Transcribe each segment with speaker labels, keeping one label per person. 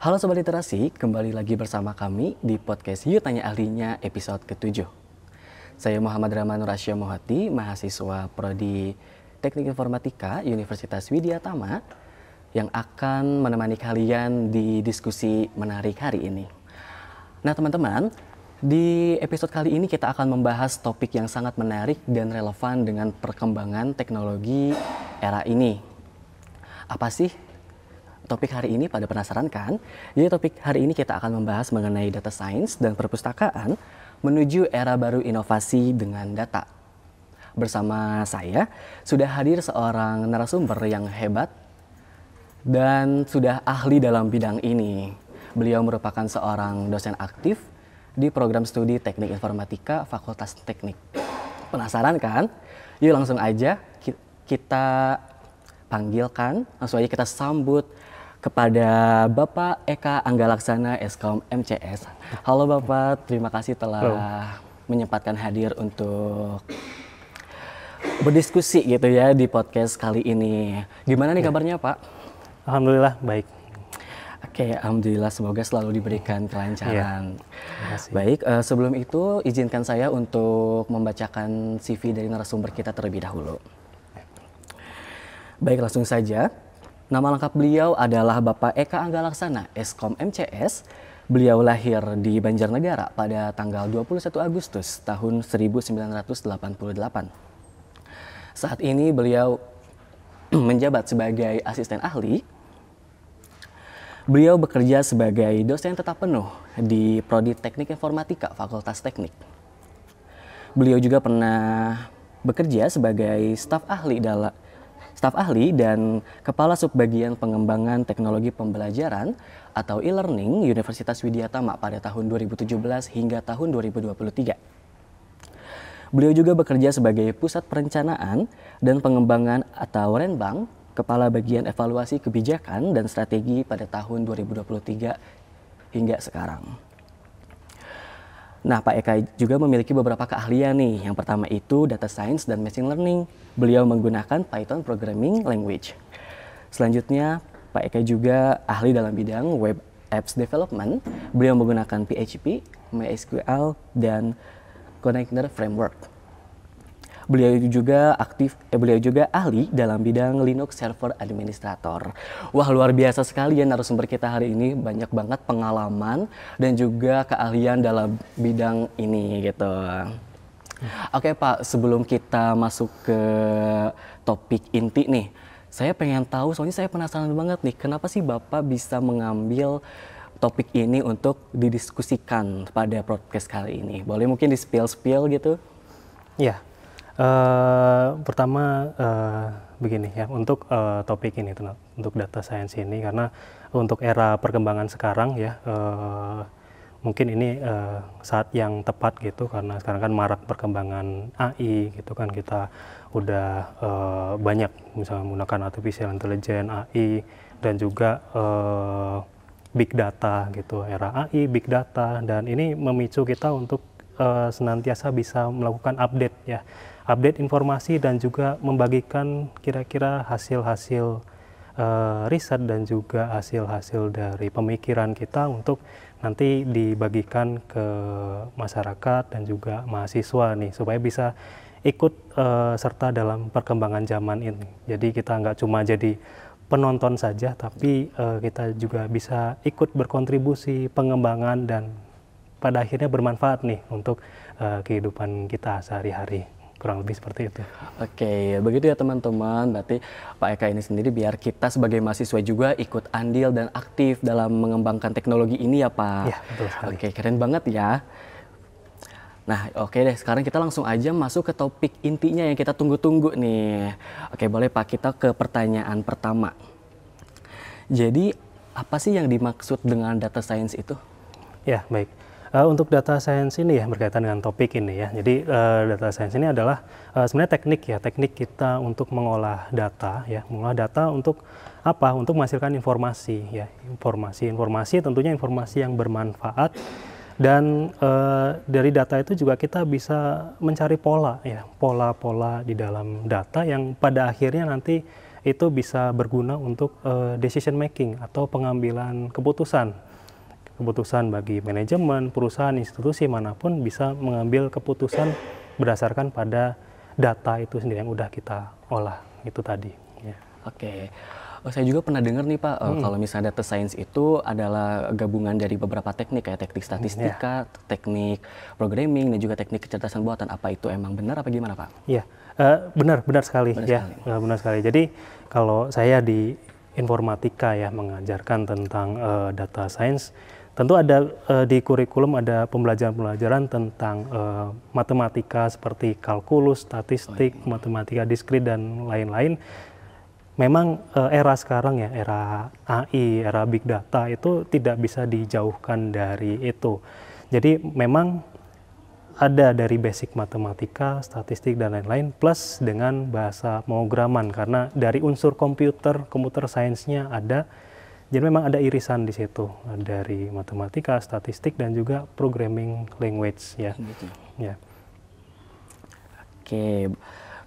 Speaker 1: Halo Sobat Literasi, kembali lagi bersama kami di podcast Yuk Tanya Ahlinya episode ke-7. Saya Muhammad Rahman Nurasya Mohati, mahasiswa Prodi Teknik Informatika Universitas Widya Tama yang akan menemani kalian di diskusi menarik hari ini. Nah teman-teman, di episode kali ini kita akan membahas topik yang sangat menarik dan relevan dengan perkembangan teknologi era ini. Apa sih topik hari ini? Pada penasaran kan? Jadi topik hari ini kita akan membahas mengenai data science dan perpustakaan menuju era baru inovasi dengan data. Bersama saya sudah hadir seorang narasumber yang hebat dan sudah ahli dalam bidang ini. Beliau merupakan seorang dosen aktif di program studi Teknik Informatika Fakultas Teknik. Penasaran kan? Yuk langsung aja kita panggilkan, langsung aja kita sambut kepada Bapak Eka Anggalaksana Eskom MCS. Halo Bapak, terima kasih telah menyempatkan hadir untuk berdiskusi gitu ya di podcast kali ini. Gimana nih kabarnya Pak?
Speaker 2: Alhamdulillah baik.
Speaker 1: Oke, alhamdulillah, semoga selalu diberikan kelancaran.
Speaker 2: Ya,
Speaker 1: baik, sebelum itu izinkan saya untuk membacakan CV dari narasumber kita terlebih dahulu. Baik, langsung saja. Nama lengkap beliau adalah Bapak Eka Anggalaksana, Eskom MCS. Beliau lahir di Banjarnegara pada tanggal 21 Agustus tahun 1988. Saat ini beliau menjabat sebagai asisten ahli. Beliau bekerja sebagai dosen tetap penuh di Prodi Teknik Informatika Fakultas Teknik. Beliau juga pernah bekerja sebagai staf ahli dan Kepala Subbagian Pengembangan Teknologi Pembelajaran atau e-learning Universitas Widya Tama pada tahun 2017 hingga tahun 2023. Beliau juga bekerja sebagai Pusat Perencanaan dan Pengembangan atau Renbang, Kepala Bagian Evaluasi Kebijakan dan Strategi pada tahun 2023 hingga sekarang. Nah, Pak Eka juga memiliki beberapa keahlian nih. Yang pertama itu data science dan machine learning. Beliau menggunakan Python programming language. Selanjutnya, Pak Eka juga ahli dalam bidang web apps development. Beliau menggunakan PHP, MySQL, dan Connector Framework. Beliau juga ahli dalam bidang Linux Server Administrator. Wah, luar biasa sekali ya narasumber kita hari ini, banyak banget pengalaman dan juga keahlian dalam bidang ini gitu. Oke Pak, sebelum kita masuk ke topik inti nih, saya pengen tahu, soalnya saya penasaran banget nih, kenapa sih Bapak bisa mengambil topik ini untuk didiskusikan pada podcast kali ini? Boleh mungkin di spill gitu?
Speaker 2: Ya. Pertama begini ya, untuk topik ini untuk data science ini, karena untuk era perkembangan sekarang ya, mungkin ini saat yang tepat gitu, karena sekarang kan marak perkembangan AI gitu kan, kita udah banyak misalnya menggunakan artificial intelligence, AI, dan juga big data gitu, era AI, big data, dan ini memicu kita untuk senantiasa bisa melakukan update ya, update informasi dan juga membagikan kira-kira hasil-hasil riset dan juga hasil-hasil dari pemikiran kita untuk nanti dibagikan ke masyarakat dan juga mahasiswa nih, supaya bisa ikut serta dalam perkembangan zaman ini. Jadi kita nggak cuma jadi penonton saja, tapi kita juga bisa ikut berkontribusi pengembangan dan pada akhirnya bermanfaat nih untuk kehidupan kita sehari-hari. Kurang lebih seperti itu.
Speaker 1: Oke, begitu ya teman-teman. Berarti Pak Eka ini sendiri biar kita sebagai mahasiswa juga ikut andil dan aktif dalam mengembangkan teknologi ini ya Pak.
Speaker 2: Iya, betul sekali.
Speaker 1: Oke, keren banget ya. Nah, oke deh, sekarang kita langsung aja masuk ke topik intinya yang kita tunggu-tunggu nih. Oke, boleh Pak, kita ke pertanyaan pertama. Jadi, apa sih yang dimaksud dengan data science itu?
Speaker 2: Ya, baik. Untuk data science ini ya, berkaitan dengan topik ini ya. Jadi data science ini adalah sebenarnya teknik kita untuk mengolah data ya, mengolah data untuk apa? Untuk menghasilkan informasi ya, informasi tentunya informasi yang bermanfaat, dan dari data itu juga kita bisa mencari pola ya, pola-pola di dalam data yang pada akhirnya nanti itu bisa berguna untuk decision making atau pengambilan keputusan. Keputusan bagi manajemen, perusahaan, institusi manapun bisa mengambil keputusan berdasarkan pada data itu sendiri yang udah kita olah itu tadi. Ya.
Speaker 1: Oke. Oh, saya juga pernah dengar nih Pak, kalau misalnya data science itu adalah gabungan dari beberapa teknik, kayak teknik statistika, teknik programming, dan juga teknik kecerdasan buatan. Apa itu emang benar apa gimana Pak?
Speaker 2: Iya, benar sekali. Benar sekali. Jadi kalau saya di informatika ya mengajarkan tentang data science, tentu ada di kurikulum ada pembelajaran tentang matematika seperti kalkulus, statistik, matematika diskrit dan lain-lain. Memang era sekarang ya, era AI, era big data itu tidak bisa dijauhkan dari itu. Jadi memang ada dari basic matematika, statistik dan lain-lain plus dengan bahasa pemrograman karena dari unsur komputer sainsnya ada. Jadi memang ada irisan di situ dari matematika, statistik dan juga programming language ya.
Speaker 1: Gitu.
Speaker 2: Ya.
Speaker 1: Oke,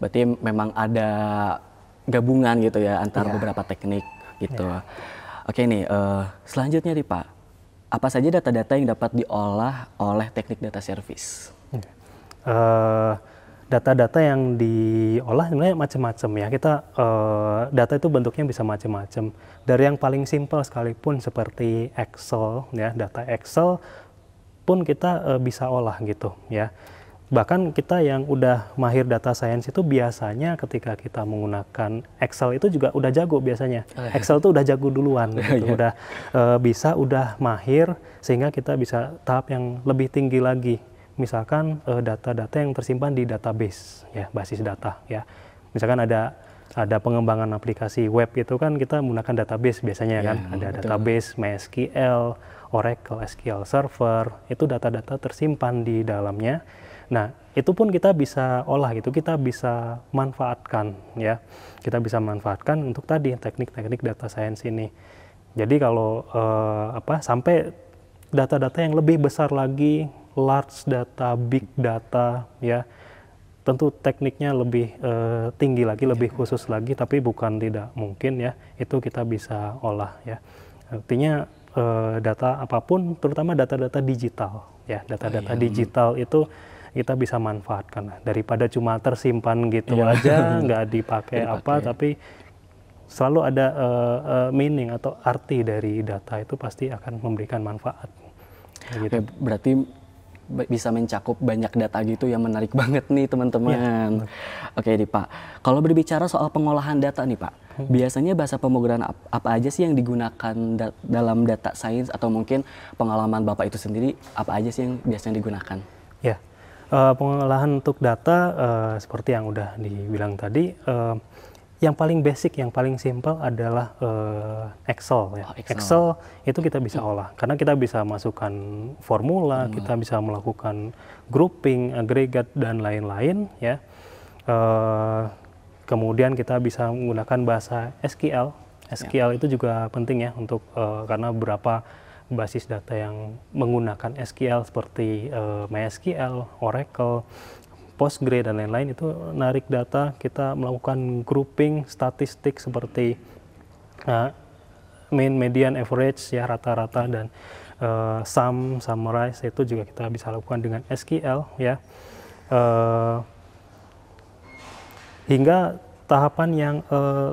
Speaker 1: berarti memang ada gabungan gitu ya antara beberapa teknik gitu. Oke nih, selanjutnya nih Pak, apa saja data-data yang dapat diolah oleh teknik data service?
Speaker 2: Data-data yang diolah sebenarnya macam-macam ya. Kita data itu bentuknya bisa macam-macam. Dari yang paling simpel sekalipun seperti Excel ya, data Excel pun kita bisa olah gitu ya. Bahkan kita yang udah mahir data science itu biasanya ketika kita menggunakan Excel itu juga udah jago biasanya. Excel itu udah jago duluan, gitu. udah mahir sehingga kita bisa tahap yang lebih tinggi lagi. Misalkan data-data yang tersimpan di database, ya basis data ya. Misalkan ada pengembangan aplikasi web itu kan kita menggunakan database biasanya kan. Ada database MySQL, Oracle SQL Server, itu data-data tersimpan di dalamnya. Nah, itu pun kita bisa olah gitu, kita bisa manfaatkan ya. Kita bisa manfaatkan untuk tadi teknik-teknik data science ini. Jadi kalau sampai data-data yang lebih besar lagi, large data, big data ya. Tentu tekniknya lebih tinggi lagi, lebih khusus lagi, tapi bukan tidak mungkin ya. Itu kita bisa olah ya. Artinya data apapun, terutama data-data digital ya. Data-data digital itu kita bisa manfaatkan daripada cuma tersimpan gitu aja nggak dipakai tapi selalu ada meaning atau arti dari data itu pasti akan memberikan manfaat gitu.
Speaker 1: Berarti bisa mencakup banyak data gitu yang menarik banget nih teman-teman. Oke nih Pak, kalau berbicara soal pengolahan data nih Pak, biasanya bahasa pemrograman apa aja sih yang digunakan dalam data science, atau mungkin pengalaman Bapak itu sendiri apa aja sih yang biasanya digunakan?
Speaker 2: Ya, pengolahan untuk data seperti yang udah dibilang tadi, yang paling basic, yang paling simple adalah Excel ya. Excel itu kita bisa olah karena kita bisa masukkan formula, kita bisa melakukan grouping, agregat dan lain-lain ya. Kemudian kita bisa menggunakan bahasa SQL. SQL itu juga penting ya untuk karena beberapa basis data yang menggunakan SQL seperti MySQL, Oracle, Postgre dan lain-lain itu narik data, kita melakukan grouping statistik seperti mean, median, average ya, rata-rata dan sum, summarize itu juga kita bisa lakukan dengan SQL ya. Hingga tahapan yang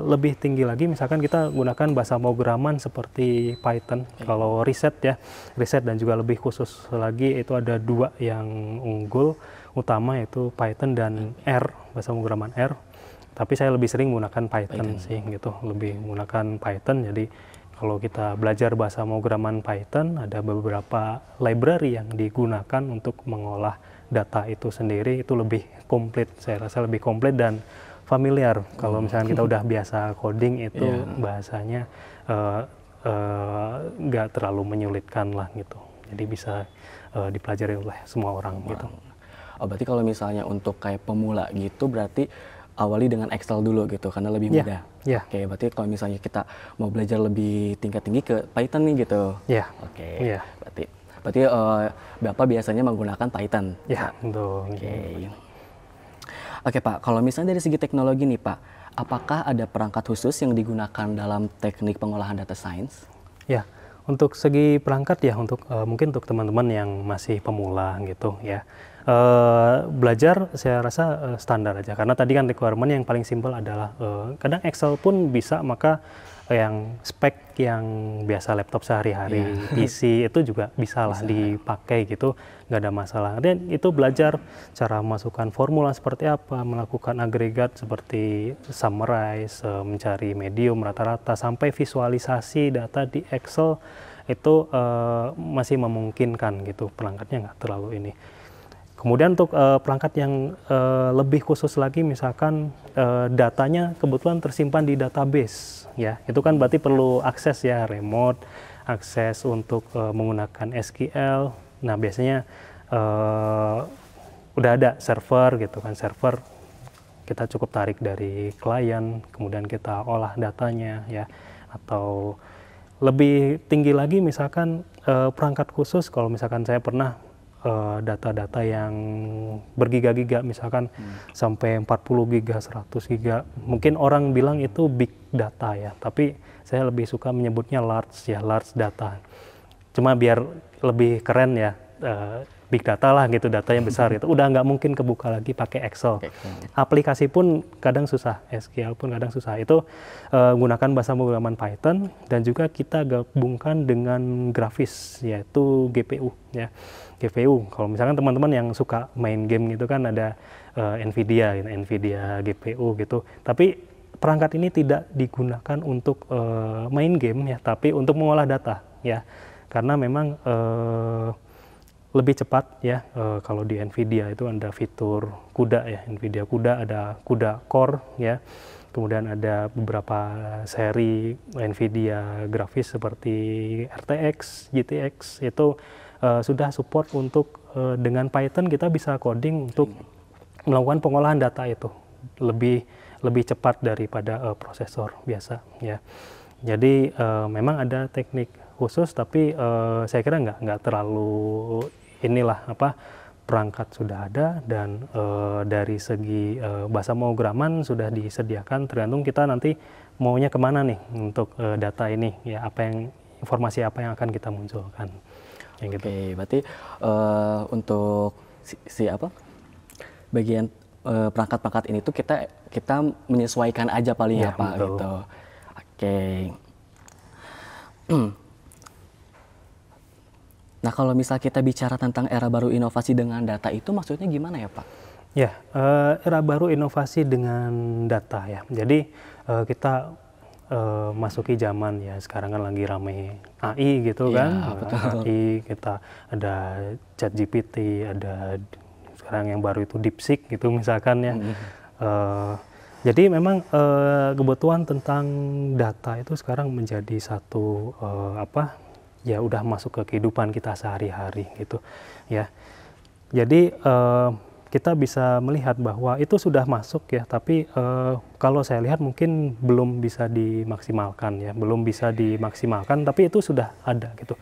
Speaker 2: lebih tinggi lagi, misalkan kita gunakan bahasa pemrograman seperti Python. Kalau riset dan juga lebih khusus lagi itu ada dua yang unggul utama, yaitu Python dan R, bahasa pemrograman R. Tapi saya lebih sering menggunakan Python sih gitu, lebih menggunakan Python. Jadi kalau kita belajar bahasa pemrograman Python, ada beberapa library yang digunakan untuk mengolah data itu sendiri, itu lebih komplit, saya rasa lebih komplit dan familiar. Kalau misalnya kita udah biasa coding itu bahasanya nggak terlalu menyulitkan lah gitu. Jadi bisa dipelajari oleh semua orang gitu.
Speaker 1: Oh, berarti kalau misalnya untuk kayak pemula gitu berarti awali dengan Excel dulu gitu karena lebih mudah. Oke, berarti kalau misalnya kita mau belajar lebih tingkat tinggi ke Python nih gitu. Oke. Berarti Bapak biasanya menggunakan Python.
Speaker 2: Betul.
Speaker 1: Oke Pak, kalau misalnya dari segi teknologi nih Pak, apakah ada perangkat khusus yang digunakan dalam teknik pengolahan data science?
Speaker 2: Ya, untuk segi perangkat ya, mungkin untuk teman-teman yang masih pemula gitu ya, belajar saya rasa standar aja, karena tadi kan requirement yang paling simpel adalah kadang Excel pun bisa, maka yang spek yang biasa laptop sehari-hari, PC itu juga bisa lah dipakai gitu, nggak ada masalah. Dan itu belajar cara masukkan formula seperti apa, melakukan agregat seperti summarize, mencari medium rata-rata, sampai visualisasi data di Excel itu masih memungkinkan gitu, perangkatnya nggak terlalu ini. Kemudian untuk perangkat yang lebih khusus lagi, misalkan datanya kebetulan tersimpan di database, ya itu kan berarti perlu akses ya, remote, akses untuk menggunakan SQL. Nah biasanya udah ada server gitu kan, server kita cukup tarik dari klien, kemudian kita olah datanya ya, atau lebih tinggi lagi misalkan perangkat khusus, kalau misalkan saya pernah data-data yang bergiga-giga, misalkan sampai 40 giga, 100 giga. Mungkin orang bilang itu big data ya, tapi saya lebih suka menyebutnya large ya, large data. Cuma biar lebih keren ya, big data lah gitu, datanya besar itu. Udah nggak mungkin kebuka lagi pakai Excel. Aplikasi pun kadang susah, SQL pun kadang susah. Itu gunakan bahasa pemrograman Python, dan juga kita gabungkan dengan grafis, yaitu GPU ya. GPU, kalau misalkan teman-teman yang suka main game gitu kan, ada NVIDIA GPU gitu. Tapi perangkat ini tidak digunakan untuk main game ya, tapi untuk mengolah data ya. Karena memang lebih cepat ya, kalau di NVIDIA itu ada fitur CUDA ya, NVIDIA CUDA, ada CUDA Core ya. Kemudian ada beberapa seri NVIDIA grafis seperti RTX, GTX, itu sudah support untuk dengan Python kita bisa coding untuk melakukan pengolahan data itu lebih cepat daripada prosesor biasa ya. Jadi memang ada teknik khusus, tapi saya kira nggak terlalu inilah apa, perangkat sudah ada, dan dari segi bahasa pemrograman sudah disediakan, tergantung kita nanti maunya kemana nih untuk data ini ya, informasi apa yang akan kita munculkan. Yang gitu.
Speaker 1: Oke, berarti untuk bagian perangkat-perangkat ini tuh kita menyesuaikan aja paling ya, Pak,
Speaker 2: betul.
Speaker 1: gitu. Oke. Nah, kalau misal kita bicara tentang era baru inovasi dengan data itu maksudnya gimana ya, Pak?
Speaker 2: Ya, era baru inovasi dengan data ya. Jadi kita masuki zaman ya, sekarang kan lagi rame AI gitu kan, AI, kita ada ChatGPT, ada sekarang yang baru itu DeepSeek gitu misalkan ya. Jadi memang kebutuhan tentang data itu sekarang menjadi satu ya udah masuk ke kehidupan kita sehari-hari gitu ya. Jadi kita bisa melihat bahwa itu sudah masuk ya, tapi kalau saya lihat mungkin belum bisa dimaksimalkan ya, tapi itu sudah ada gitu.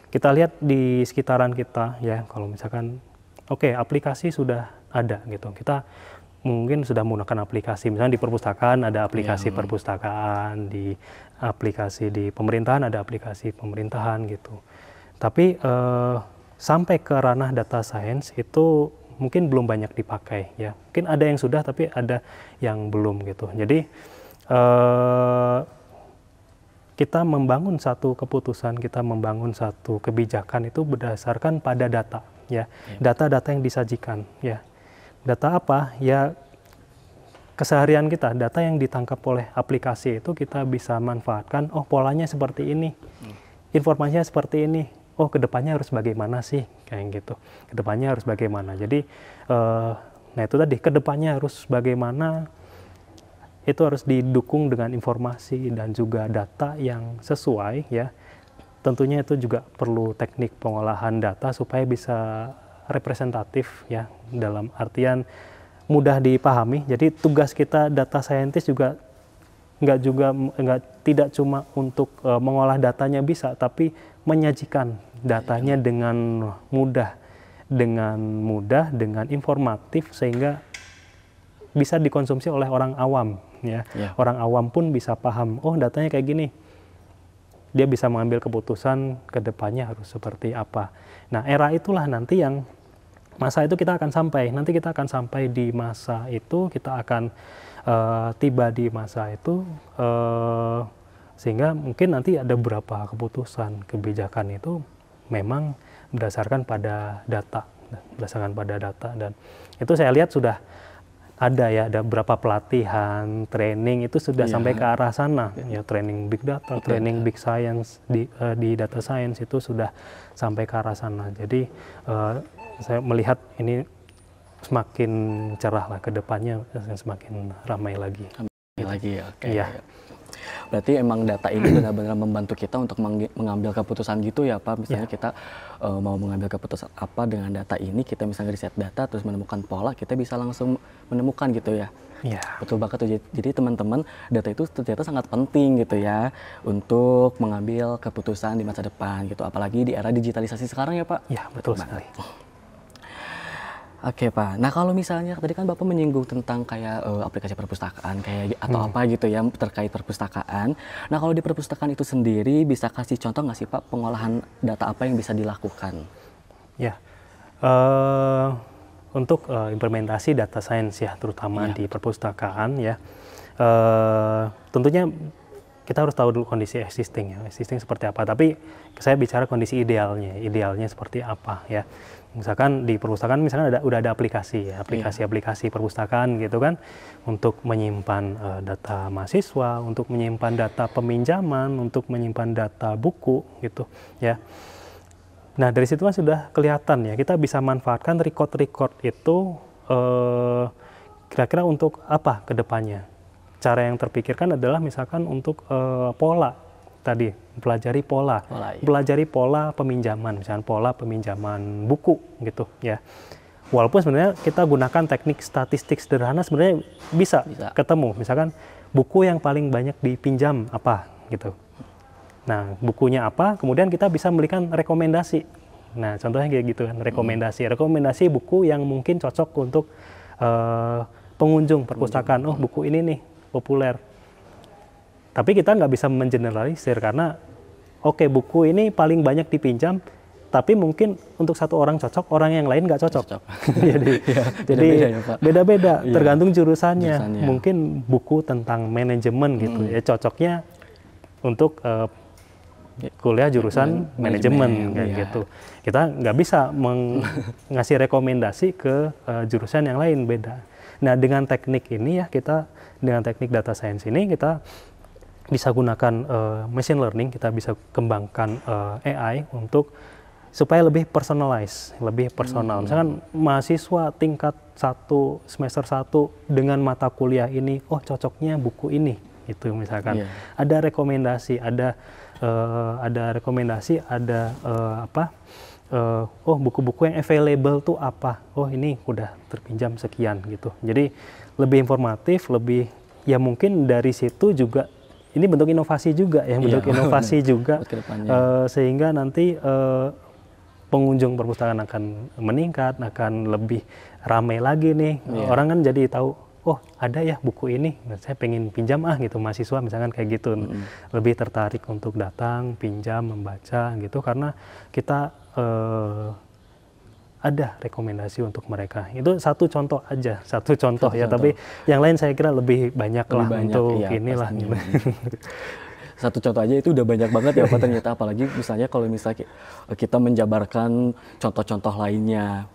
Speaker 2: Kita lihat di sekitaran kita ya, kalau misalkan aplikasi sudah ada gitu, kita mungkin sudah menggunakan aplikasi, misalnya di perpustakaan ada aplikasi perpustakaan, di aplikasi di pemerintahan ada aplikasi pemerintahan gitu. Tapi sampai ke ranah data science itu mungkin belum banyak dipakai ya. Mungkin ada yang sudah, tapi ada yang belum gitu. Jadi kita membangun satu keputusan, kita membangun satu kebijakan itu berdasarkan pada data ya. Data-data yang disajikan ya. Data apa? Ya keseharian kita, data yang ditangkap oleh aplikasi itu kita bisa manfaatkan, oh polanya seperti ini. Informasinya seperti ini. Oh kedepannya harus bagaimana sih, kayak gitu. Kedepannya harus bagaimana. Jadi, nah itu tadi, kedepannya harus bagaimana, itu harus didukung dengan informasi dan juga data yang sesuai ya. Tentunya itu juga perlu teknik pengolahan data supaya bisa representatif ya, dalam artian mudah dipahami. Jadi tugas kita data scientist juga tidak cuma untuk mengolah datanya bisa, tapi menyajikan datanya dengan mudah, dengan informatif, sehingga bisa dikonsumsi oleh orang awam ya. Orang awam pun bisa paham, oh datanya kayak gini. Dia bisa mengambil keputusan ke depannya harus seperti apa. Nah, era itulah nanti yang masa itu kita akan sampai. Nanti kita akan sampai di masa itu, kita akan tiba di masa itu, sehingga mungkin nanti ada beberapa keputusan kebijakan itu memang berdasarkan pada data, dan itu saya lihat sudah ada beberapa pelatihan, training itu sudah sampai ke arah sana, ya training big data, training big science di data science itu sudah sampai ke arah sana. Jadi saya melihat ini semakin cerah lah ke depannya, semakin ramai lagi.
Speaker 1: Oke. Iya. Berarti emang data ini benar-benar membantu kita untuk mengambil keputusan gitu ya Pak. Misalnya kita mau mengambil keputusan apa dengan data ini, kita misalnya riset data terus menemukan pola, kita bisa langsung menemukan gitu ya.
Speaker 2: Iya.
Speaker 1: Betul banget tuh. Jadi teman-teman, data itu ternyata sangat penting gitu ya untuk mengambil keputusan di masa depan gitu. Apalagi di era digitalisasi sekarang ya Pak.
Speaker 2: Iya, betul sekali.
Speaker 1: Oke Pak, nah kalau misalnya tadi kan Bapak menyinggung tentang kayak aplikasi perpustakaan kayak atau apa gitu ya terkait perpustakaan. Nah kalau di perpustakaan itu sendiri bisa kasih contoh nggak sih Pak pengolahan data apa yang bisa dilakukan?
Speaker 2: Ya, untuk implementasi data science ya terutama di perpustakaan ya, tentunya kita harus tahu dulu kondisi existing ya, existing seperti apa. Tapi saya bicara kondisi idealnya seperti apa ya. Misalkan di perpustakaan misalkan udah ada aplikasi ya, aplikasi perpustakaan gitu kan, untuk menyimpan data mahasiswa, untuk menyimpan data peminjaman, untuk menyimpan data buku gitu ya. Nah dari situ kan sudah kelihatan ya, kita bisa manfaatkan record itu kira-kira untuk apa ke depannya. Cara yang terpikirkan adalah misalkan untuk pola. Tadi pelajari pola peminjaman, misalnya pola peminjaman buku gitu ya. Walaupun sebenarnya kita gunakan teknik statistik sederhana sebenarnya bisa ketemu, misalkan buku yang paling banyak dipinjam apa gitu. Nah bukunya apa, kemudian kita bisa memberikan rekomendasi. Nah contohnya kayak gitu kan, rekomendasi buku yang mungkin cocok untuk pengunjung perpustakaan. Oh buku ini nih populer. Tapi kita nggak bisa mengeneralisir karena buku ini paling banyak dipinjam, tapi mungkin untuk satu orang cocok, orang yang lain nggak cocok. Jadi beda-beda, tergantung jurusannya. Mungkin buku tentang manajemen gitu ya cocoknya untuk kuliah jurusan manajemen kayak gitu. Kita nggak bisa ngasih rekomendasi ke jurusan yang lain, beda. Nah dengan teknik ini ya dengan teknik data science ini kita bisa gunakan machine learning, kita bisa kembangkan AI untuk supaya lebih personalize, lebih personal. Misalkan mahasiswa tingkat 1 semester 1 dengan mata kuliah ini, cocoknya buku ini, itu misalkan. Ada rekomendasi, ada buku-buku yang available tuh apa? Oh ini udah terpinjam sekian gitu. Jadi lebih informatif, lebih ya mungkin dari situ juga. Ini bentuk inovasi juga ya, sehingga nanti pengunjung perpustakaan akan meningkat, akan lebih ramai lagi nih. Orang kan jadi tahu, oh ada ya buku ini, saya pengen pinjam gitu, mahasiswa misalkan kayak gitu. Lebih tertarik untuk datang, pinjam, membaca gitu, karena kita ada rekomendasi untuk mereka. Itu satu contoh aja, ya. Tapi yang lain saya kira lebih banyak untuk inilah. Gitu.
Speaker 1: Satu contoh aja itu udah banyak banget ya Pak ternyata. Apalagi misalnya kalau kita menjabarkan contoh-contoh lainnya.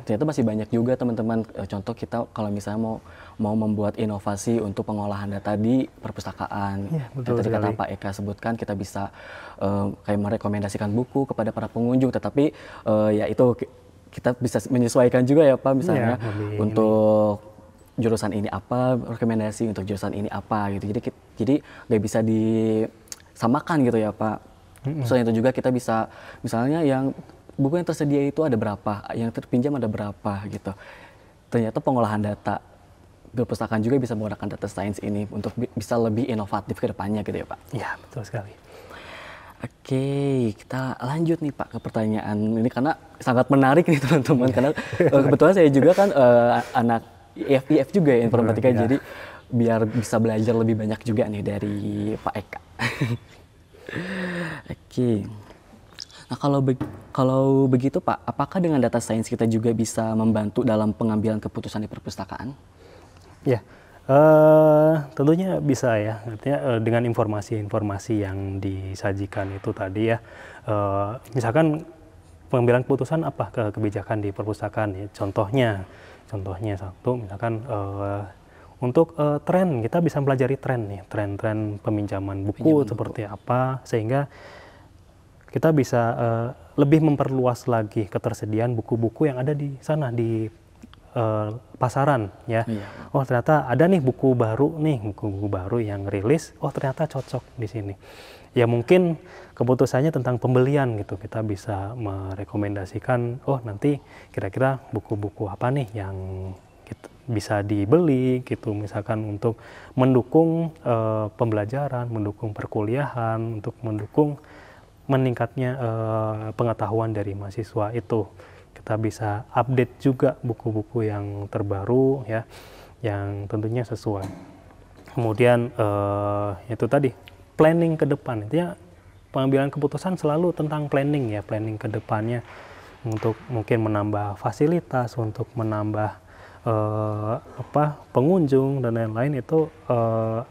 Speaker 1: Ternyata masih banyak juga teman-teman contoh kita kalau misalnya mau membuat inovasi untuk pengolahan data di perpustakaan. Tadi kata Pak Eka sebutkan kita bisa kayak merekomendasikan buku kepada para pengunjung. Tetapi ya itu kita bisa menyesuaikan juga ya Pak, misalnya untuk jurusan ini apa, rekomendasi untuk jurusan ini apa gitu. Jadi nggak bisa disamakan gitu ya Pak. Selain itu juga kita bisa misalnya yang buku yang tersedia itu ada berapa, yang terpinjam ada berapa gitu. Ternyata pengolahan data perpustakaan juga bisa menggunakan data science ini untuk bisa lebih inovatif ke depannya gitu ya Pak.
Speaker 2: Iya, betul sekali.
Speaker 1: Oke, kita lanjut nih Pak ke pertanyaan ini karena sangat menarik nih teman-teman. Karena kebetulan saya juga kan anak IF juga ya informatika,
Speaker 2: Ya.
Speaker 1: jadi biar bisa belajar lebih banyak juga nih dari Pak Eka. Oke. Nah, kalau begitu Pak, apakah dengan data science kita juga bisa membantu dalam pengambilan keputusan di perpustakaan?
Speaker 2: Ya, tentunya bisa ya. Artinya dengan informasi-informasi yang disajikan itu tadi ya, misalkan pengambilan keputusan apa kebijakan di perpustakaan ya. Contohnya satu, misalkan untuk tren, kita bisa mempelajari tren nih, tren-tren peminjaman buku seperti apa, sehingga kita bisa lebih memperluas lagi ketersediaan buku-buku yang ada di sana di pasaran ya. Oh ternyata ada nih buku baru yang rilis. Oh ternyata cocok di sini. Ya mungkin keputusannya tentang pembelian gitu. Kita bisa merekomendasikan. Oh nanti kira-kira buku-buku apa nih yang bisa dibeli gitu. Misalkan untuk mendukung pembelajaran, mendukung perkuliahan, untuk mendukung meningkatnya pengetahuan dari mahasiswa itu. Kita bisa update juga buku-buku yang terbaru ya, yang tentunya sesuai. Kemudian itu tadi planning ke depan, intinya pengambilan keputusan selalu tentang planning ya, planning ke depannya untuk mungkin menambah fasilitas, untuk menambah pengunjung dan lain-lain. Itu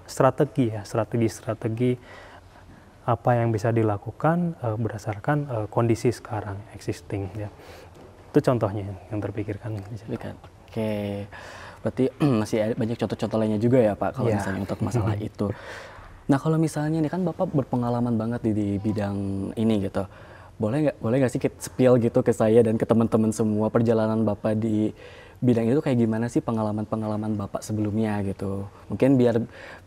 Speaker 2: strategi apa yang bisa dilakukan berdasarkan kondisi sekarang existing ya. Itu contohnya yang terpikirkan.
Speaker 1: Oke, berarti masih ada banyak contoh-contoh lainnya juga ya Pak kalau misalnya untuk masalah itu. Nah kalau misalnya ini kan Bapak berpengalaman banget di bidang ini gitu. Boleh nggak sih spill gitu ke saya dan ke teman-teman semua perjalanan Bapak di bidang itu kayak gimana sih, pengalaman Bapak sebelumnya gitu. Mungkin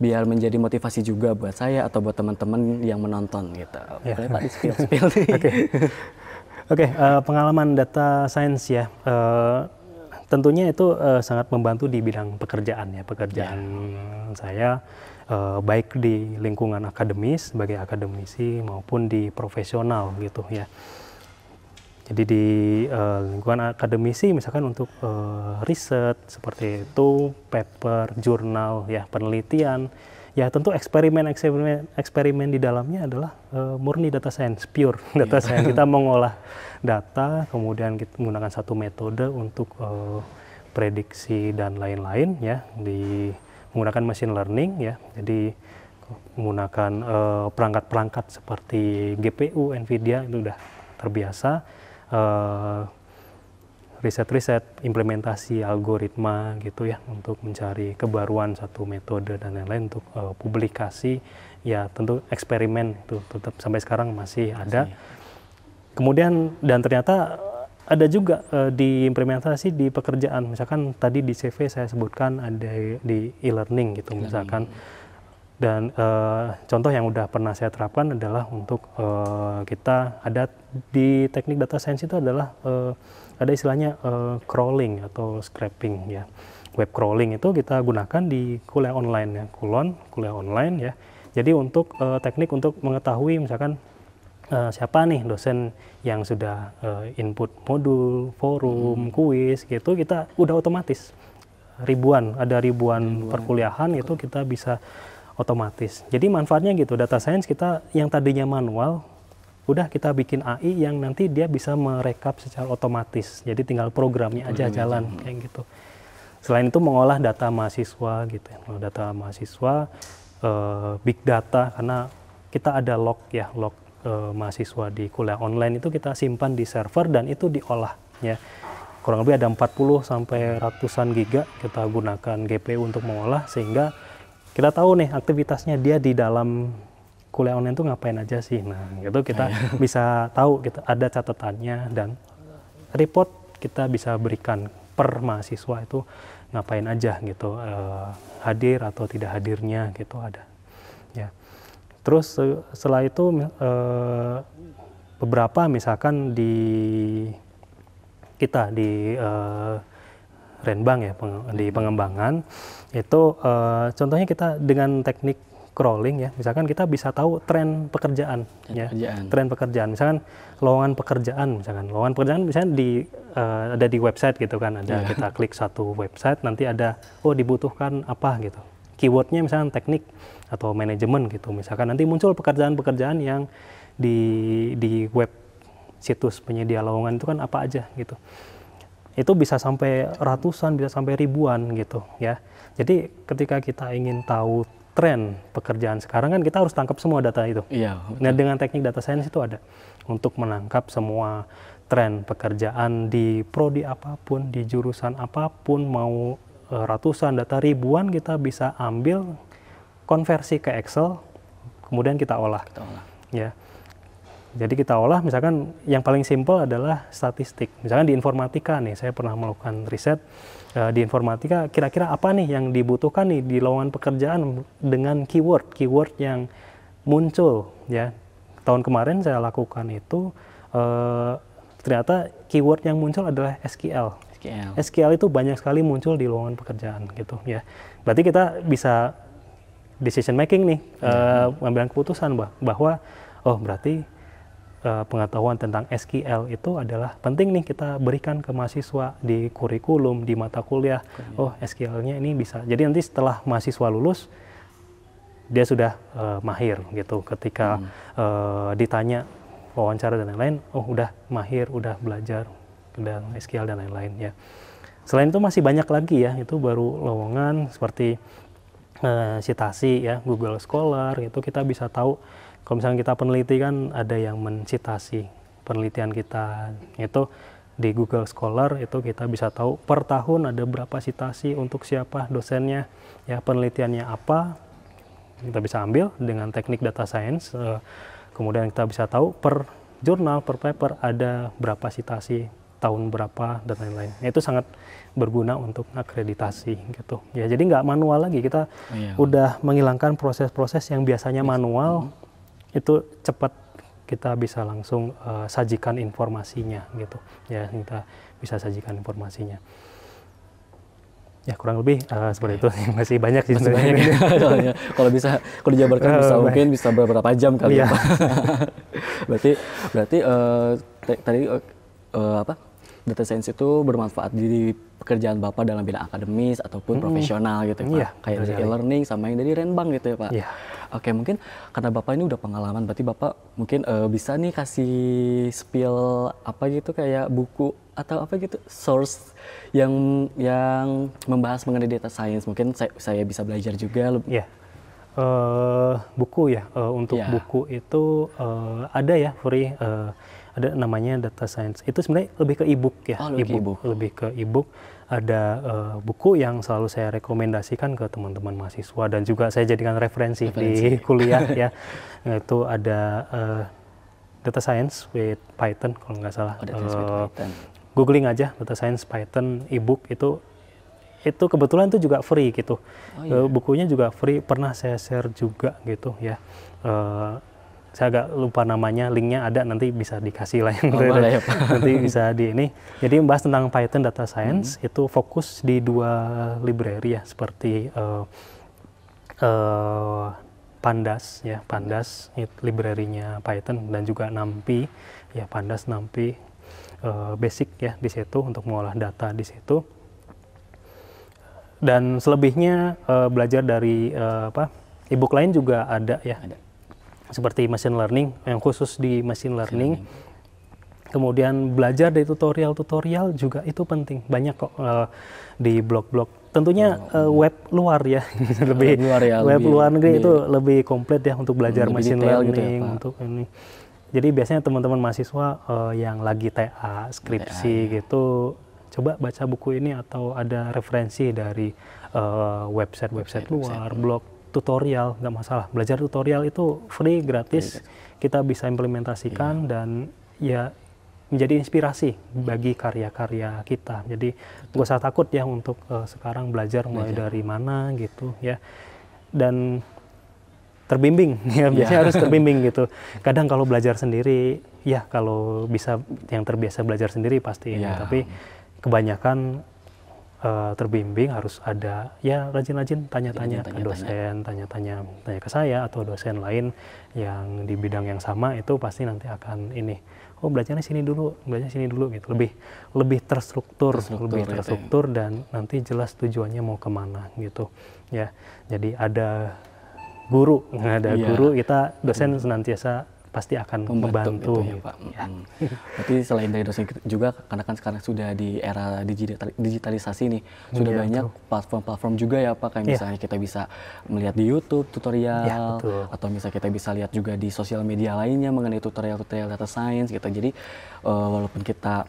Speaker 1: biar menjadi motivasi juga buat saya atau buat teman-teman yang menonton gitu. Boleh Pak di spill nih.
Speaker 2: Oke, pengalaman data science ya. Tentunya itu sangat membantu di bidang pekerjaan ya. Pekerjaan saya baik di lingkungan akademis sebagai akademisi maupun di profesional gitu ya. Jadi di lingkungan akademisi misalkan untuk riset seperti itu, paper, jurnal ya, penelitian, ya tentu eksperimen di dalamnya adalah murni data science, pure data science. Kita mengolah data, kemudian kita menggunakan satu metode untuk prediksi dan lain-lain ya, menggunakan machine learning ya. Jadi menggunakan perangkat-perangkat seperti GPU, NVIDIA itu udah terbiasa. Riset-riset, implementasi algoritma gitu ya untuk mencari kebaruan satu metode dan lain-lain untuk publikasi ya, tentu eksperimen itu tetap sampai sekarang masih ada. Kemudian dan ternyata ada juga diimplementasi di pekerjaan, misalkan tadi di CV saya sebutkan ada di e-learning gitu misalkan. Dan contoh yang udah pernah saya terapkan adalah untuk kita ada di teknik data science itu adalah ada istilahnya crawling atau scraping ya. Web crawling itu kita gunakan di kuliah online ya, kuliah online ya. Jadi untuk teknik untuk mengetahui misalkan siapa nih dosen yang sudah input modul, forum, kuis gitu, kita udah otomatis ada ribuan perkuliahan itu kita bisa otomatis. Jadi manfaatnya gitu, data science kita yang tadinya manual, udah kita bikin AI yang nanti dia bisa merekap secara otomatis. Jadi tinggal programnya aja jalan kayak gitu. Selain itu mengolah data mahasiswa gitu ya. Data mahasiswa, big data, karena kita ada log mahasiswa di kuliah online itu kita simpan di server dan itu diolah ya. Kurang lebih ada 40 sampai ratusan giga kita gunakan GPU untuk mengolah sehingga kita tahu nih aktivitasnya dia di dalam kuliah online itu ngapain aja sih. Nah, gitu kita bisa tahu, kita ada catatannya dan report kita bisa berikan per mahasiswa itu ngapain aja gitu, hadir atau tidak hadirnya gitu ada. Ya. Terus setelah itu beberapa misalkan di Renbang ya, di pengembangan itu contohnya kita dengan teknik scrolling ya, misalkan kita bisa tahu tren pekerjaan, tren pekerjaan. Misalkan lowongan pekerjaan, misalnya ada di website gitu kan, kita klik satu website, nanti ada dibutuhkan apa gitu. Keywordnya misalkan teknik atau manajemen gitu, misalkan nanti muncul pekerjaan-pekerjaan yang di web situs penyedia lowongan itu kan apa aja gitu. Itu bisa sampai ratusan, bisa sampai ribuan gitu ya. Jadi ketika kita ingin tahu tren pekerjaan sekarang kan kita harus tangkap semua data itu.
Speaker 1: Iya.
Speaker 2: Nah, dengan teknik data science itu ada untuk menangkap semua tren pekerjaan di prodi apapun, di jurusan apapun, mau ratusan, data ribuan, kita bisa ambil, konversi ke Excel, kemudian kita olah. Ya. Jadi kita olah, misalkan yang paling simpel adalah statistik. Misalkan di informatika nih, saya pernah melakukan riset di informatika, kira-kira apa nih yang dibutuhkan nih di lowongan pekerjaan dengan keyword yang muncul ya. Tahun kemarin saya lakukan itu, ternyata keyword yang muncul adalah SQL. SQL itu banyak sekali muncul di lowongan pekerjaan gitu ya. Berarti kita bisa decision making nih, mengambil keputusan bahwa berarti pengetahuan tentang SQL itu adalah penting nih kita berikan ke mahasiswa di kurikulum, di mata kuliah. SQL-nya ini bisa. Jadi nanti setelah mahasiswa lulus, dia sudah mahir gitu. Ketika ditanya wawancara dan lain-lain, udah mahir, udah belajar dan SQL dan lain-lain ya. Selain itu masih banyak lagi ya, itu baru lowongan seperti citasi ya, Google Scholar, itu kita bisa tahu. Kalau misalnya kita peneliti kan ada yang mencitasi penelitian kita, itu di Google Scholar itu kita bisa tahu per tahun ada berapa citasi untuk siapa dosennya, ya penelitiannya apa, kita bisa ambil dengan teknik data science, kemudian kita bisa tahu per jurnal, per paper ada berapa citasi, tahun berapa dan lain-lain. Itu sangat berguna untuk akreditasi gitu. Ya jadi nggak manual lagi, kita udah menghilangkan proses-proses yang biasanya manual. Itu cepat kita bisa langsung sajikan informasinya gitu ya, kita bisa sajikan informasinya ya, kurang lebih seperti itu. Masih banyak sih
Speaker 1: sebenarnya. Kalau dijabarkan mungkin bisa beberapa jam kali ya. berarti tadi data science itu bermanfaat di pekerjaan Bapak dalam bidang akademis ataupun profesional gitu ya, Pak. Kayak dari e-learning sama yang dari Renbank gitu ya, Pak. Oke, mungkin karena Bapak ini udah pengalaman, berarti Bapak mungkin bisa nih kasih spill apa gitu, kayak buku atau apa gitu, source yang membahas mengenai data science. Mungkin saya bisa belajar juga.
Speaker 2: Buku ya, untuk buku itu ada ya free, ada namanya data science. Itu sebenarnya lebih ke e-book ya, lebih ke e-book. Ada buku yang selalu saya rekomendasikan ke teman-teman mahasiswa dan juga saya jadikan referensi. Di kuliah ya. Itu ada data science with Python kalau nggak salah. Googling aja data science Python e-book itu kebetulan itu juga free gitu. Bukunya juga free, pernah saya share juga gitu ya. Saya agak lupa namanya, linknya ada, nanti bisa dikasih lah yang nanti bisa di ini. Jadi membahas tentang Python data science itu fokus di 2 library ya, seperti Pandas ya, Pandas library-nya Python, dan juga NumPy ya, Pandas NumPy basic ya di situ untuk mengolah data di situ. Dan selebihnya belajar dari e-book lain juga ada ya. Seperti machine learning, yang khusus di machine learning. Kemudian belajar dari tutorial juga itu penting. Banyak kok di blog-blog. Tentunya web luar ya, web luar negeri itu lebih komplit ya untuk belajar machine learning gitu ya, untuk ini. Jadi biasanya teman-teman mahasiswa yang lagi TA, skripsi gitu, coba baca buku ini atau ada referensi dari website luar, blog, tutorial, nggak masalah. Belajar tutorial itu free, gratis, kita bisa implementasikan dan ya menjadi inspirasi bagi karya-karya kita. Jadi nggak usah takut ya untuk sekarang belajar mulai dari mana gitu ya. Dan terbimbing ya, biasanya harus terbimbing gitu. Kadang kalau belajar sendiri ya, kalau bisa yang terbiasa belajar sendiri pasti ini, tapi kebanyakan terbimbing, harus ada ya rajin-rajin tanya-tanya ke dosen, tanya ke saya atau dosen lain yang di bidang yang sama, itu pasti nanti akan ini, oh belajarnya sini dulu gitu, lebih terstruktur dan nanti jelas tujuannya mau kemana gitu ya. Jadi ada guru kita, dosen senantiasa pasti akan membantu
Speaker 1: gitu ya, Pak. Ya. Berarti selain dari dosen juga, karena kan sekarang sudah di era digitalisasi nih, sudah banyak platform-platform juga ya Pak, kayak misalnya kita bisa melihat di YouTube tutorial, atau misalnya kita bisa lihat juga di sosial media lainnya mengenai tutorial-tutorial data science gitu. Jadi walaupun kita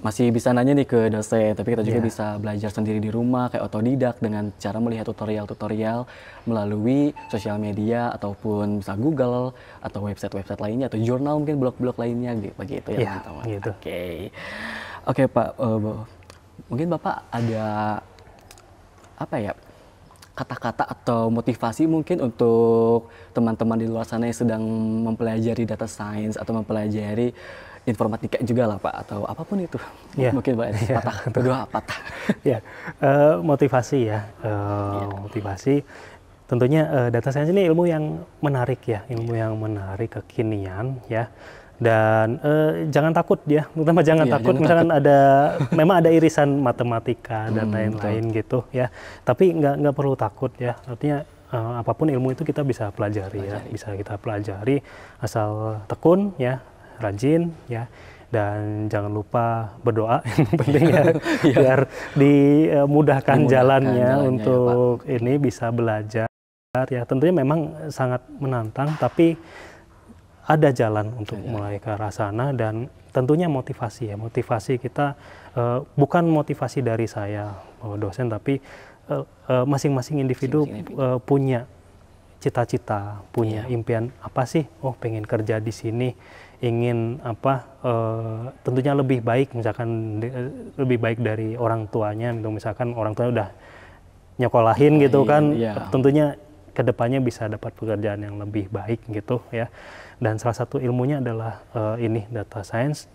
Speaker 1: masih bisa nanya nih ke dosen, tapi kita juga bisa belajar sendiri di rumah kayak otodidak dengan cara melihat tutorial-tutorial melalui sosial media ataupun bisa Google atau website-website lainnya atau jurnal, mungkin blog-blog lainnya begitu ya teman-teman.
Speaker 2: Gitu.
Speaker 1: Oke Pak, mungkin Bapak ada apa ya, kata-kata atau motivasi mungkin untuk teman-teman di luar sana yang sedang mempelajari data science atau mempelajari informatika juga lah Pak, atau apapun itu. Mungkin Pak, patah.
Speaker 2: Motivasi ya, motivasi. Tentunya data science ini ilmu yang menarik ya, ilmu yang menarik, kekinian ya. Dan jangan takut ya, terutama jangan takut. Misalkan memang ada irisan matematika dan lain-lain gitu ya. Tapi nggak perlu takut ya. Artinya apapun ilmu itu kita bisa pelajari ya, bisa kita pelajari asal tekun ya, rajin ya, dan jangan lupa berdoa yang penting ya, biar dimudahkan jalannya untuk ini bisa belajar ya. Tentunya memang sangat menantang, tapi ada jalan untuk mulai ke arah sana. Dan tentunya motivasi kita bukan motivasi dari saya dosen, tapi masing-masing individu punya cita-cita, punya impian apa sih? Oh, pengen kerja di sini, ingin apa? Tentunya lebih baik, misalkan lebih baik dari orang tuanya. Misalkan orang tuanya udah nyekolahin gitu kan, tentunya kedepannya bisa dapat pekerjaan yang lebih baik gitu ya. Dan salah satu ilmunya adalah ini data science.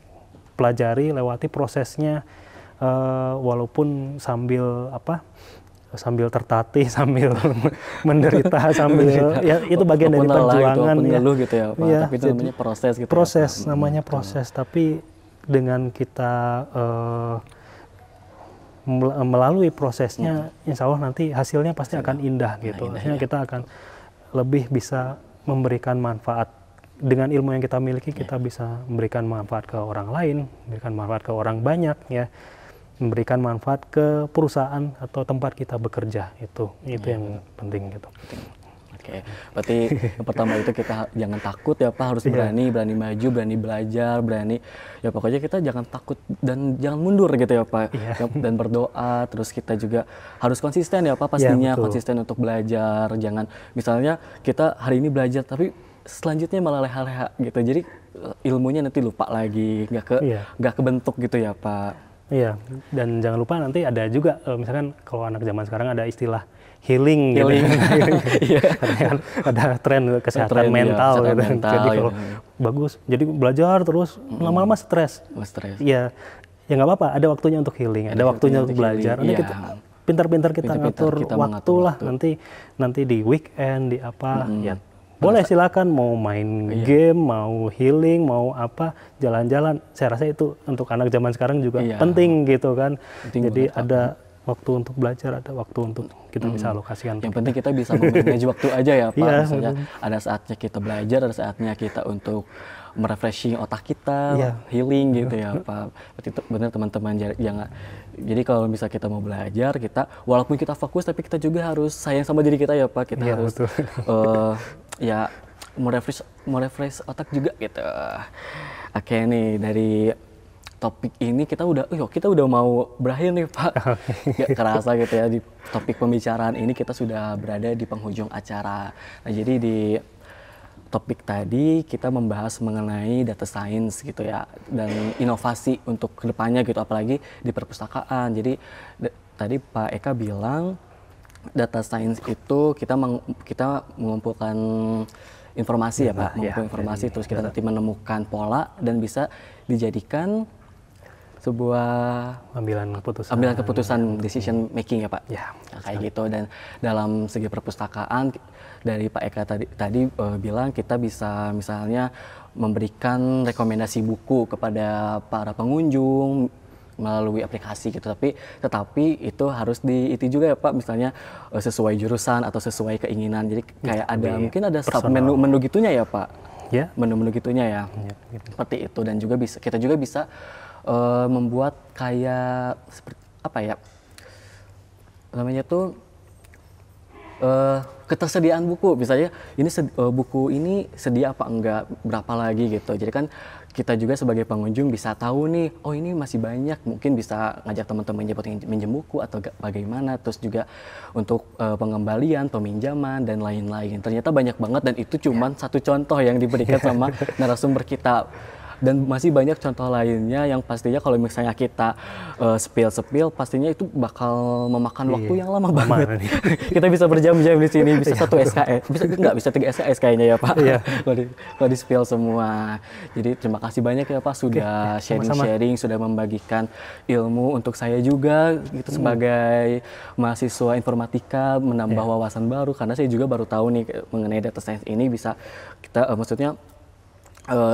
Speaker 2: Pelajari, lewati prosesnya, walaupun sambil tertatih, sambil menderita, sambil ya itu bagian dari perjuangan ya.
Speaker 1: Gitu ya Pak. Tapi itu namanya proses gitu.
Speaker 2: Namanya proses. Tapi dengan kita melalui prosesnya, insya Allah nanti hasilnya pasti akan indah gitu. Akhirnya kita akan lebih bisa memberikan manfaat. Dengan ilmu yang kita miliki, kita bisa memberikan manfaat ke orang lain, memberikan manfaat ke orang banyak ya, memberikan manfaat ke perusahaan atau tempat kita bekerja. Itu yang penting gitu.
Speaker 1: Oke, berarti yang pertama itu kita jangan takut ya Pak, harus berani maju, berani belajar, berani ya, pokoknya kita jangan takut dan jangan mundur gitu ya Pak. Dan berdoa, terus kita juga harus konsisten ya Pak, pastinya konsisten untuk belajar. Jangan misalnya kita hari ini belajar tapi selanjutnya malah leha-leha gitu, jadi ilmunya nanti lupa lagi, nggak kebentuk gitu ya Pak.
Speaker 2: Iya, dan jangan lupa nanti ada juga misalkan kalau anak zaman sekarang ada istilah healing. Gitu. Kan ada tren kesehatan mental gitu. Jadi kalau bagus, jadi belajar terus lama-lama stres. Iya, ya nggak apa-apa, ada waktunya untuk healing, ada waktunya untuk belajar. Nanti kita pintar-pintar kita ngatur waktu lah, nanti di weekend, di apa ya. Boleh silakan, mau main game, mau healing, mau apa, jalan-jalan. Saya rasa itu untuk anak zaman sekarang juga penting gitu kan. Jadi ada waktu untuk belajar, ada waktu untuk kita bisa alokasikan.
Speaker 1: Yang penting kita bisa memanage waktu aja ya Pak. Misalnya ada saatnya kita belajar, ada saatnya kita untuk merefreshing otak kita, healing gitu ya Pak. Berarti benar teman-teman, jangan. Jadi kalau misalnya kita mau belajar, kita walaupun kita fokus, tapi kita juga harus sayang sama diri kita ya Pak. Kita harus ya merefresh otak juga gitu. Oke nih, dari topik ini kita udah mau berakhir nih Pak. Gak kerasa gitu ya, di topik pembicaraan ini kita sudah berada di penghujung acara. Nah, jadi di topik tadi kita membahas mengenai data science gitu ya, dan inovasi untuk kedepannya gitu, apalagi di perpustakaan. Jadi tadi Pak Eka bilang data science itu kita mengumpulkan informasi ya Pak, mengumpulkan informasi, terus kita nanti menemukan pola dan bisa dijadikan sebuah
Speaker 2: ambilan
Speaker 1: keputusan decision making ya Pak.
Speaker 2: Ya,
Speaker 1: nah, kayak gitu. Dan dalam segi perpustakaan dari Pak Eka tadi bilang kita bisa misalnya memberikan rekomendasi buku kepada para pengunjung melalui aplikasi gitu, tetapi itu harus itu juga ya Pak, misalnya sesuai jurusan atau sesuai keinginan. Jadi kayak mungkin ada sub menu gitunya ya Pak.
Speaker 2: Ya,
Speaker 1: menu gitunya ya.
Speaker 2: Gitu.
Speaker 1: Seperti itu. Dan juga kita juga bisa membuat kayak seperti apa ya namanya tuh ketersediaan buku, misalnya ini buku ini sedia apa enggak, berapa lagi gitu. Jadi kan kita juga sebagai pengunjung bisa tahu nih, oh ini masih banyak, mungkin bisa ngajak teman-temannya buat minjem buku atau bagaimana. Terus juga untuk pengembalian, peminjaman dan lain-lain. Ternyata banyak banget, dan itu cuman satu contoh yang diberikan sama narasumber kita. Dan masih banyak contoh lainnya yang pastinya kalau misalnya kita spill pastinya itu bakal memakan waktu yang lama banget. Kita bisa berjam-jam di sini, bisa 1 SKS, bisa 3 SKS kayaknya ya Pak. Kalau di spill semua. Jadi terima kasih banyak ya Pak sudah sharing-sharing, sudah membagikan ilmu untuk saya juga gitu sebagai mahasiswa informatika, menambah wawasan baru, karena saya juga baru tahu nih mengenai data science ini bisa kita maksudnya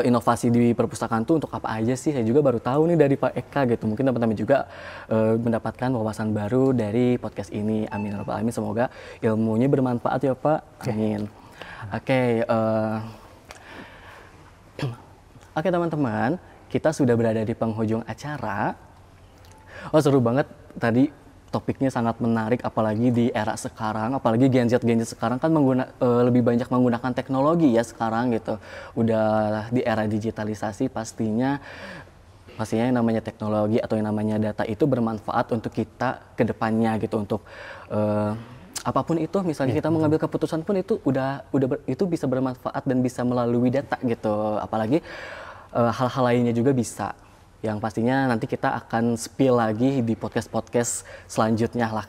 Speaker 1: inovasi di perpustakaan itu untuk apa aja sih, saya juga baru tahu nih dari Pak Eka gitu. Mungkin teman-teman juga mendapatkan wawasan baru dari podcast ini. Amin ya rabbal alamin, semoga ilmunya bermanfaat ya Pak. Amin. Oke teman-teman, kita sudah berada di penghujung acara. Oh seru banget tadi, topiknya sangat menarik, apalagi di era sekarang, apalagi Gen Z sekarang kan lebih banyak menggunakan teknologi ya sekarang gitu. Udah di era digitalisasi, pastinya yang namanya teknologi atau yang namanya data itu bermanfaat untuk kita ke depannya gitu, untuk apapun itu, misalnya kita mengambil keputusan pun itu itu bisa bermanfaat dan bisa melalui data gitu. Apalagi hal-hal lainnya juga bisa, yang pastinya nanti kita akan spill lagi di podcast selanjutnya lah.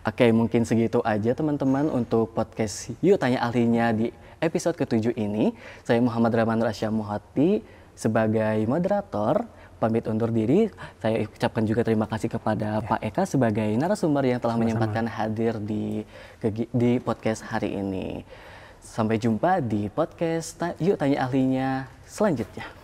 Speaker 1: Oke, mungkin segitu aja teman-teman untuk podcast Yuk Tanya Ahlinya di episode ke-7 ini. Saya Muhammad Rahman Rasya Muhati sebagai moderator, pamit undur diri. Saya ucapkan juga terima kasih kepada Pak Eka sebagai narasumber yang telah menyempatkan hadir di podcast hari ini. Sampai jumpa di podcast Yuk Tanya Ahlinya selanjutnya.